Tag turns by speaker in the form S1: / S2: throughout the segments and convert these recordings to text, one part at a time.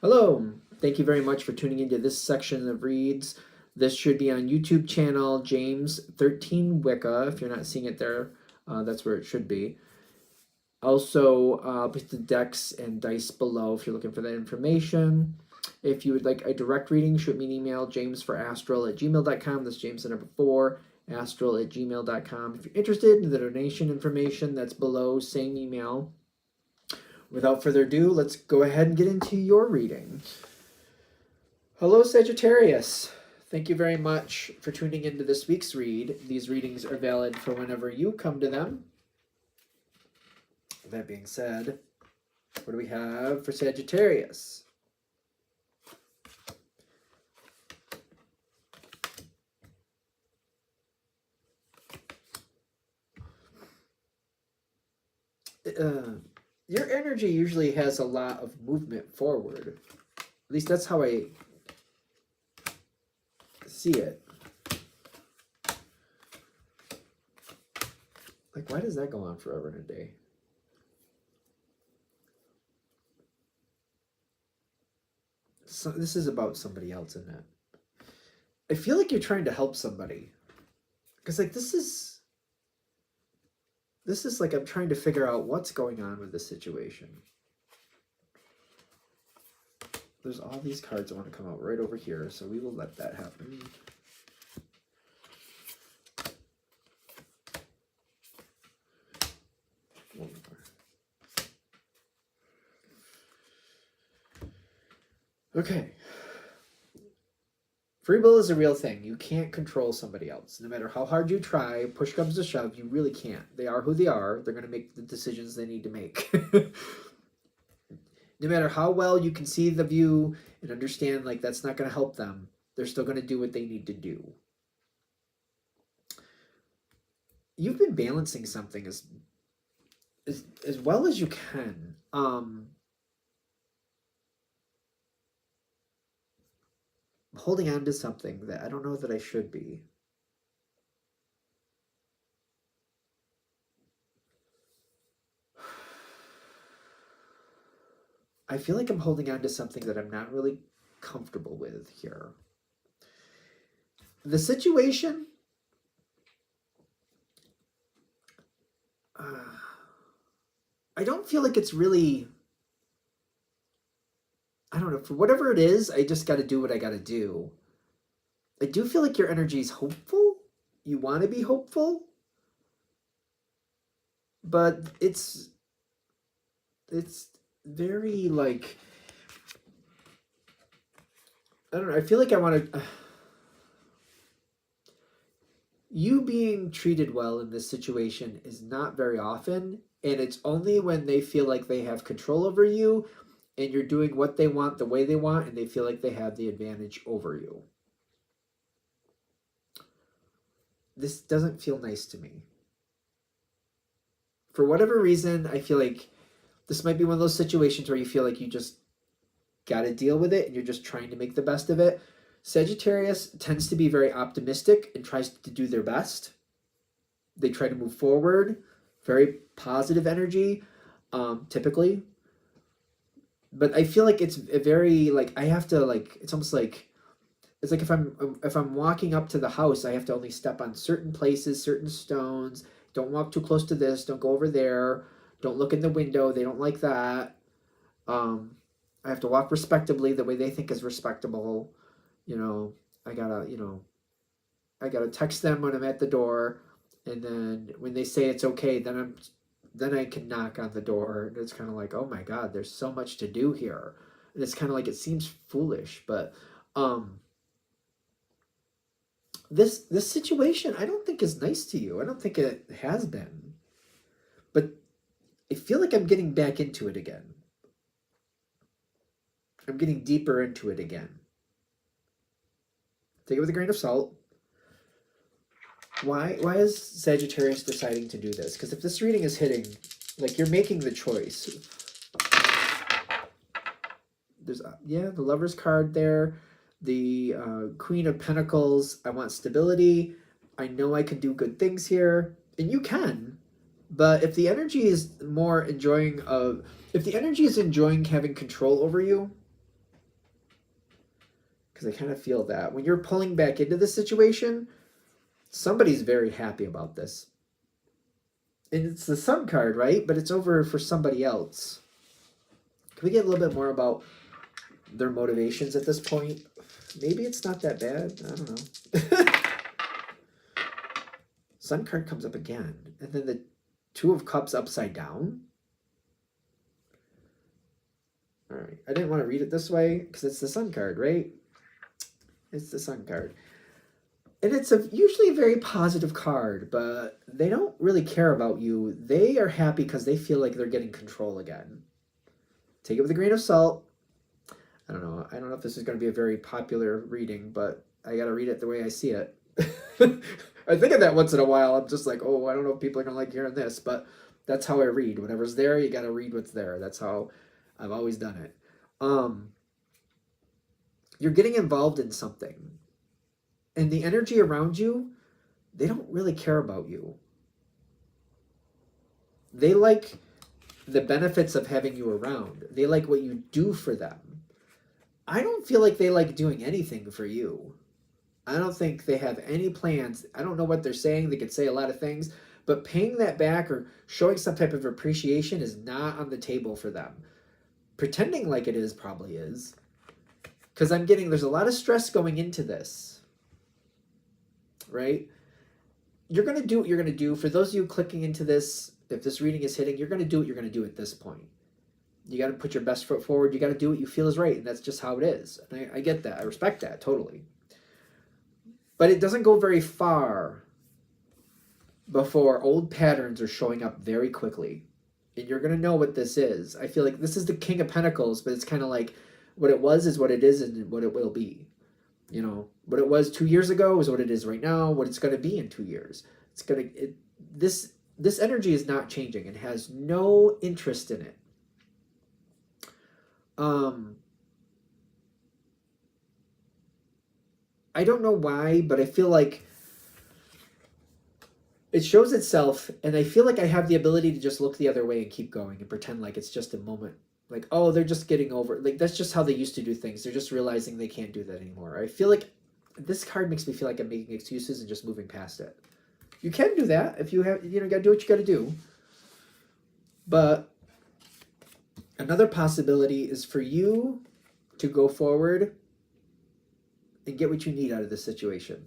S1: Hello, thank you very much for tuning into this section of reads. This should be on YouTube channel James 13 Wicca. If you're not seeing it there, that's where it should be. Also, put the decks and dice below if you're looking for that information. If you would like a direct reading, shoot me an email, jamesforastral@gmail.com. That's James the number 4, astral@gmail.com. If you're interested in the donation information, that's below, same email. Without further ado, let's go ahead and get into your reading. Hello, Sagittarius. Thank you very much for tuning into this week's read. These readings are valid for whenever you come to them. That being said, what do we have for Sagittarius? Your energy usually has a lot of movement forward. At least that's how I see it. Like, why does that go on forever and a day? So this is about somebody else, isn't it? I feel like you're trying to help somebody. Because, like, this is like I'm trying to figure out what's going on with this situation. There's all these cards that want to come out right over here, so we will let that happen. One more. Okay. Free will is a real thing. You can't control somebody else. No matter how hard you try, push comes to shove, you really can't. They are who they are. They're going to make the decisions they need to make. No matter how well you can see the view and understand, like, that's not going to help them, they're still going to do what they need to do. You've been balancing something as well as you can. Holding on to something that I don't know that I should be. I feel like I'm holding on to something that I'm not really comfortable with here. The situation, I don't feel like it's really, I don't know, for whatever it is, I just got to do what I got to do. I do feel like your energy is hopeful. You want to be hopeful. But it's very, like, I don't know, I feel like I want to, you being treated well in this situation is not very often, and it's only when they feel like they have control over you and you're doing what they want the way they want and they feel like they have the advantage over you. This doesn't feel nice to me. For whatever reason, I feel like this might be one of those situations where you feel like you just got to deal with it and you're just trying to make the best of it. Sagittarius tends to be very optimistic and tries to do their best. They try to move forward. Very positive energy, typically. But I feel like it's a very, like, I have to, like, it's almost like, it's like if I'm walking up to the house, I have to only step on certain places, certain stones. Don't walk too close to this. Don't go over there. Don't look in the window. They don't like that. I have to walk respectably the way they think is respectable. You know, I gotta text them when I'm at the door, and then when they say it's okay, then I can knock on the door. And it's kind of like, oh my God, there's so much to do here. And it's kind of like, it seems foolish, but this situation I don't think is nice to you. I don't think it has been. But I feel like I'm getting back into it again. I'm getting deeper into it again. Take it with a grain of salt. Why is Sagittarius deciding to do this? Because if this reading is hitting, like, you're making the choice. There's, yeah, the Lover's card there. The Queen of Pentacles. I want stability. I know I can do good things here. And you can. But if the energy is more enjoying having control over you, because I kind of feel that when you're pulling back into the situation, somebody's very happy about this. And it's the Sun card, right? But it's over for somebody else. Can we get a little bit more about their motivations at this point? Maybe it's not that bad. I don't know. Sun card comes up again. And then the Two of Cups upside down. All right. I didn't want to read it this way because it's the Sun card, right? It's the Sun card. And it's usually a very positive card, but they don't really care about you. They are happy because they feel like they're getting control again. Take it with a grain of salt. I don't know. I don't know if this is going to be a very popular reading, but I got to read it the way I see it. I think of that once in a while. I'm just like, oh, I don't know if people are going to like hearing this, but that's how I read. Whatever's there, you got to read what's there. That's how I've always done it. You're getting involved in something. And the energy around you, they don't really care about you. They like the benefits of having you around. They like what you do for them. I don't feel like they like doing anything for you. I don't think they have any plans. I don't know what they're saying. They could say a lot of things, but paying that back or showing some type of appreciation is not on the table for them. Pretending like it is probably is. Because I'm getting, there's a lot of stress going into this. Right? You're going to do what you're going to do. For those of you clicking into this, if this reading is hitting, you're going to do what you're going to do at this point. You got to put your best foot forward. You got to do what you feel is right. And that's just how it is. And I get that. I respect that totally. But it doesn't go very far before old patterns are showing up very quickly. And you're going to know what this is. I feel like this is the King of Pentacles, but it's kind of like what it was is what it is and what it will be. You know, what it was 2 years ago is what it is right now, what it's going to be in 2 years. It's going to, this energy is not changing and has no interest in it. I don't know why, but I feel like it shows itself, and I feel like I have the ability to just look the other way and keep going and pretend like it's just a moment. Like, oh, they're just getting over it. Like, that's just how they used to do things. They're just realizing they can't do that anymore. I feel like this card makes me feel like I'm making excuses and just moving past it. You can do that if you have, you know, got to do what you got to do. But another possibility is for you to go forward and get what you need out of this situation.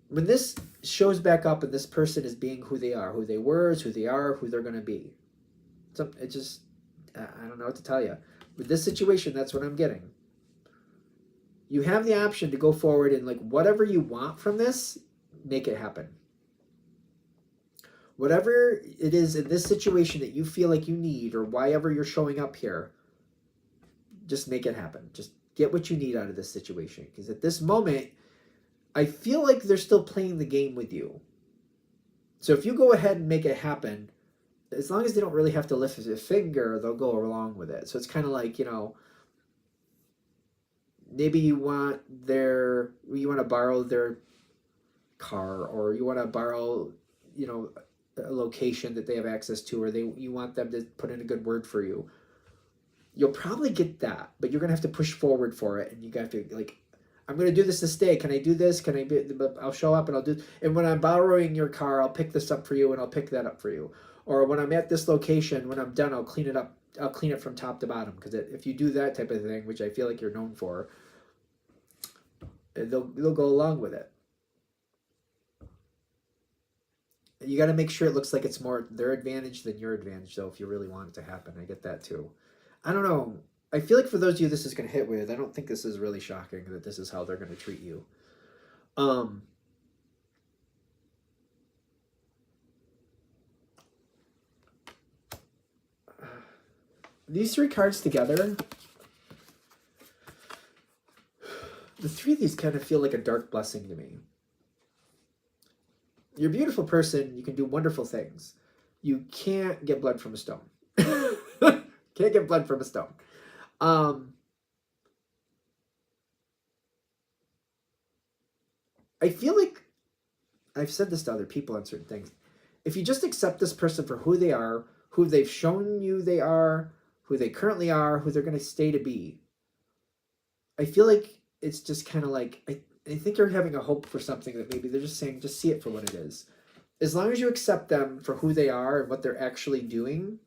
S1: When this shows back up and this person is being who they are, who they were, is who they are, who they're going to be. So it just, I don't know what to tell you. With this situation, that's what I'm getting. You have the option to go forward and like whatever you want from this, make it happen. Whatever it is in this situation that you feel like you need or why ever you're showing up here, just make it happen. Just get what you need out of this situation. Because at this moment, I feel like they're still playing the game with you. So if you go ahead and make it happen, as long as they don't really have to lift a finger, they'll go along with it. So it's kind of like, you know, maybe you want to borrow their car, or you want to borrow, you know, a location that they have access to, or you want them to put in a good word for you. You'll probably get that, but you're going to have to push forward for it. And you got to like, I'm going to do this day. Can I do this? I'll show up and I'll do, and when I'm borrowing your car, I'll pick this up for you and I'll pick that up for you. Or when I'm at this location, when I'm done, I'll clean it up. I'll clean it from top to bottom. Because if you do that type of thing, which I feel like you're known for, they'll go along with it. You got to make sure it looks like it's more their advantage than your advantage, though, if you really want it to happen. I get that too. I don't know. I feel like for those of you this is going to hit with, I don't think this is really shocking that this is how they're going to treat you. These three cards together, the three of these kind of feel like a dark blessing to me. You're a beautiful person. You can do wonderful things. You can't get blood from a stone. Can't get blood from a stone. I feel like I've said this to other people on certain things. If you just accept this person for who they are, who they've shown you they are, who they currently are, who they're going to stay to be. I feel like it's just kind of like, I think you're having a hope for something that maybe they're just saying, just see it for what it is. As long as you accept them for who they are and what they're actually doing,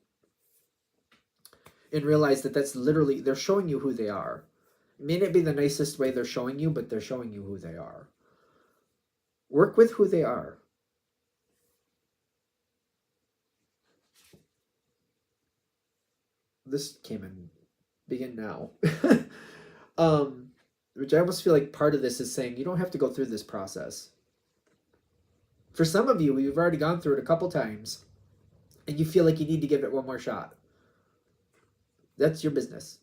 S1: and realize that that's literally, they're showing you who they are. It may not be the nicest way they're showing you, but they're showing you who they are. Work with who they are. This came in, begin now. Which I almost feel like part of this is saying you don't have to go through this process. For some of you, you've already gone through it a couple times, and you feel like you need to give it one more shot. That's your business.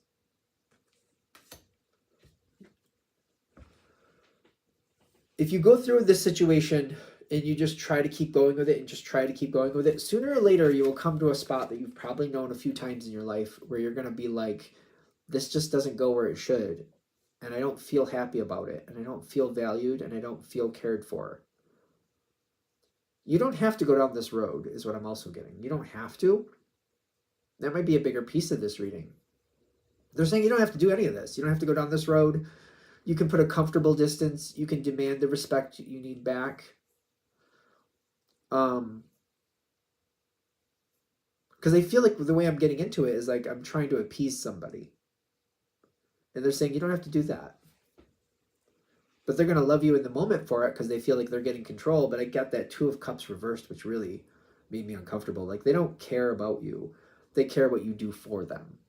S1: If you go through this situation and you just try to keep going with it and just try to keep going with it, sooner or later you will come to a spot that you've probably known a few times in your life where you're going to be like, this just doesn't go where it should. And I don't feel happy about it. And I don't feel valued. And I don't feel cared for. You don't have to go down this road is what I'm also getting. You don't have to. That might be a bigger piece of this reading. They're saying you don't have to do any of this. You don't have to go down this road. You can put a comfortable distance. You can demand the respect you need back. Because I feel like the way I'm getting into it is like I'm trying to appease somebody. And they're saying you don't have to do that. But they're going to love you in the moment for it because they feel like they're getting control. But I got that Two of Cups reversed, which really made me uncomfortable. Like they don't care about you. They care what you do for them.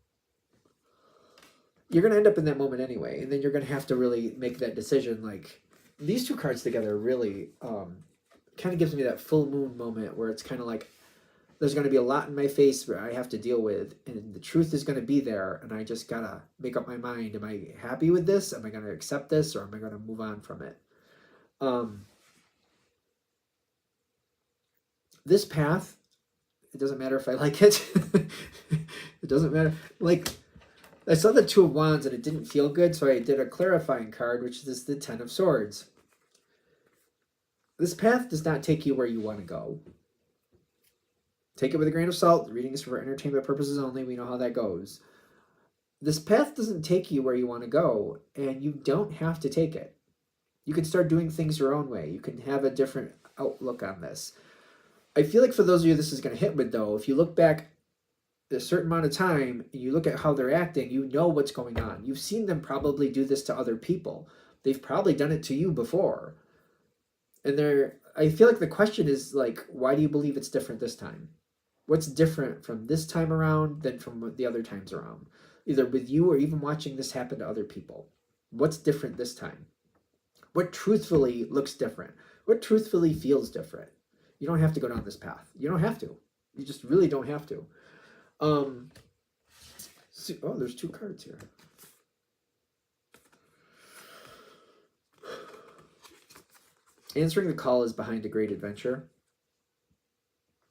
S1: You're going to end up in that moment anyway. And then you're going to have to really make that decision. Like these two cards together really kind of gives me that full moon moment where it's kind of like there's going to be a lot in my face where I have to deal with. And the truth is going to be there. And I just got to make up my mind. Am I happy with this? Am I going to accept this? Or am I going to move on from it? This path, it doesn't matter if I like it. It doesn't matter. Like, I saw the Two of Wands and it didn't feel good, so I did a clarifying card, which is the Ten of Swords. This path does not take you where you want to go. Take it with a grain of salt. The reading is for entertainment purposes only. We know how that goes. This path doesn't take you where you want to go, and you don't have to take it. You can start doing things your own way. You can have a different outlook on this. I feel like for those of you this is going to hit with, though, if you look back a certain amount of time and you look at how they're acting, you know what's going on. You've seen them probably do this to other people. They've probably done it to you before. And I feel like the question is, like, why do you believe it's different this time? What's different from this time around than from the other times around? Either with you or even watching this happen to other people. What's different this time? What truthfully looks different? What truthfully feels different? You don't have to go down this path. You don't have to. You just really don't have to. Oh, there's two cards here. Answering the call is behind a great adventure.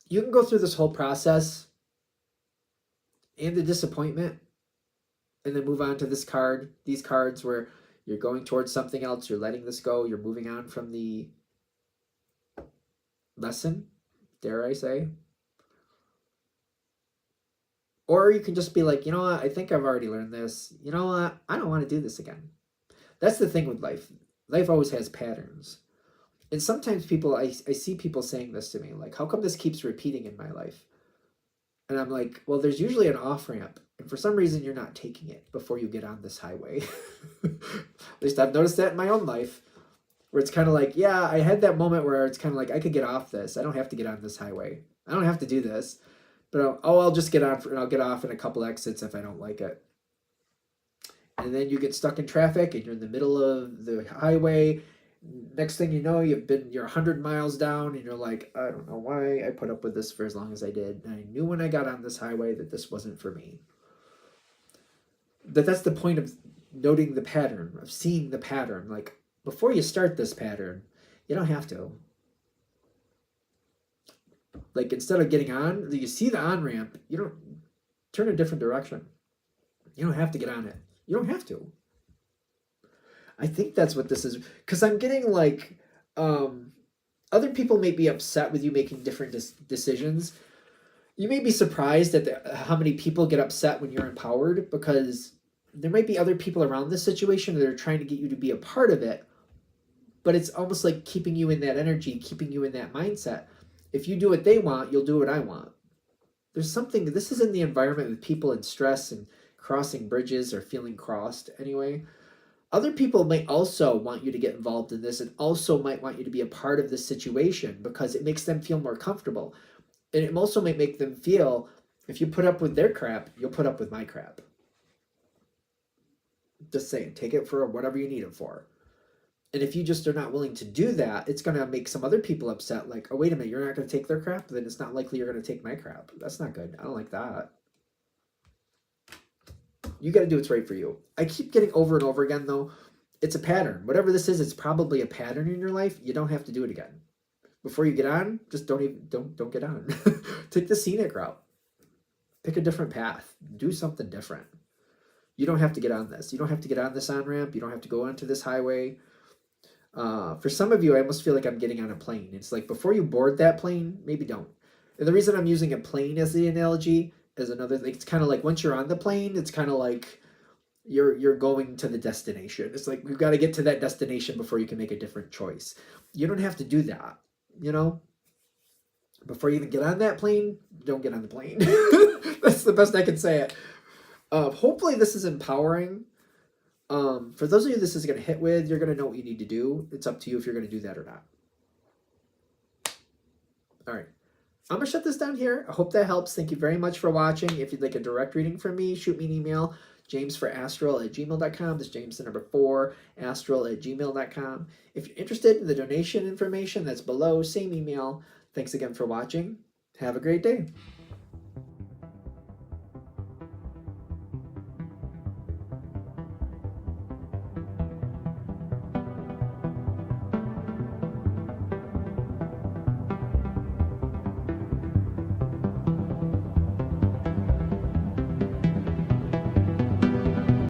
S1: You can go through this whole process and the disappointment and then move on to this card, these cards where you're going towards something else, you're letting this go, you're moving on from the lesson, dare I say. Or you can just be like, you know what, I think I've already learned this. You know what, I don't want to do this again. That's the thing with life. Life always has patterns. And sometimes I see people saying this to me, like, how come this keeps repeating in my life? And I'm like, well, there's usually an off-ramp. And for some reason, you're not taking it before you get on this highway. At least I've noticed that in my own life, where it's kind of like, yeah, I had that moment where it's kind of like, I could get off this. I don't have to get on this highway. I don't have to do this. But I'll just get on, and I'll get off in a couple exits if I don't like it. And then you get stuck in traffic, and you're in the middle of the highway. Next thing you know, you're 100 miles down, and you're like, I don't know why I put up with this for as long as I did. And I knew when I got on this highway that this wasn't for me. That's the point of noting the pattern, of seeing the pattern. Like, before you start this pattern, you don't have to. Like, instead of getting on, you see the on-ramp, you don't turn a different direction. You don't have to get on it. You don't have to. I think that's what this is. Because I'm getting, like, other people may be upset with you making different decisions. You may be surprised at how many people get upset when you're empowered, because there might be other people around this situation that are trying to get you to be a part of it, but it's almost like keeping you in that energy, keeping you in that mindset. If you do what they want, you'll do what I want. There's something, this is in the environment with people in stress and crossing bridges or feeling crossed anyway. Other people might also want you to get involved in this and also might want you to be a part of this situation because it makes them feel more comfortable. And it also might make them feel, if you put up with their crap, you'll put up with my crap. Just saying, take it for whatever you need it for. And if you just are not willing to do that, it's going to make some other people upset. Like, oh, wait a minute, you're not going to take their crap? Then it's not likely you're going to take my crap. That's not good. I don't like that. You got to do what's right for you. I keep getting over and over again, though. It's a pattern. Whatever this is, it's probably a pattern in your life. You don't have to do it again. Before you get on, just don't get on. Take the scenic route. Pick a different path. Do something different. You don't have to get on this. You don't have to get on this on-ramp. You don't have to go onto this highway. For some of you, I almost feel like I'm getting on a plane. It's like before you board that plane, maybe don't. And the reason I'm using a plane as the analogy is another thing. It's kind of like once you're on the plane, it's kind of like you're going to the destination. It's like we've got to get to that destination before you can make a different choice. You don't have to do that, you know? Before you even get on that plane, don't get on the plane. That's the best I can say it. Hopefully this is empowering. For those of you this is going to hit with, you're going to know what you need to do. It's up to you if you're going to do that or not. All right. I'm going to shut this down here. I hope that helps. Thank you very much for watching. If you'd like a direct reading from me, shoot me an email, jamesforastral@gmail.com. That's James the number 4, astral@gmail.com. If you're interested in the donation information, that's below, same email. Thanks again for watching. Have a great day.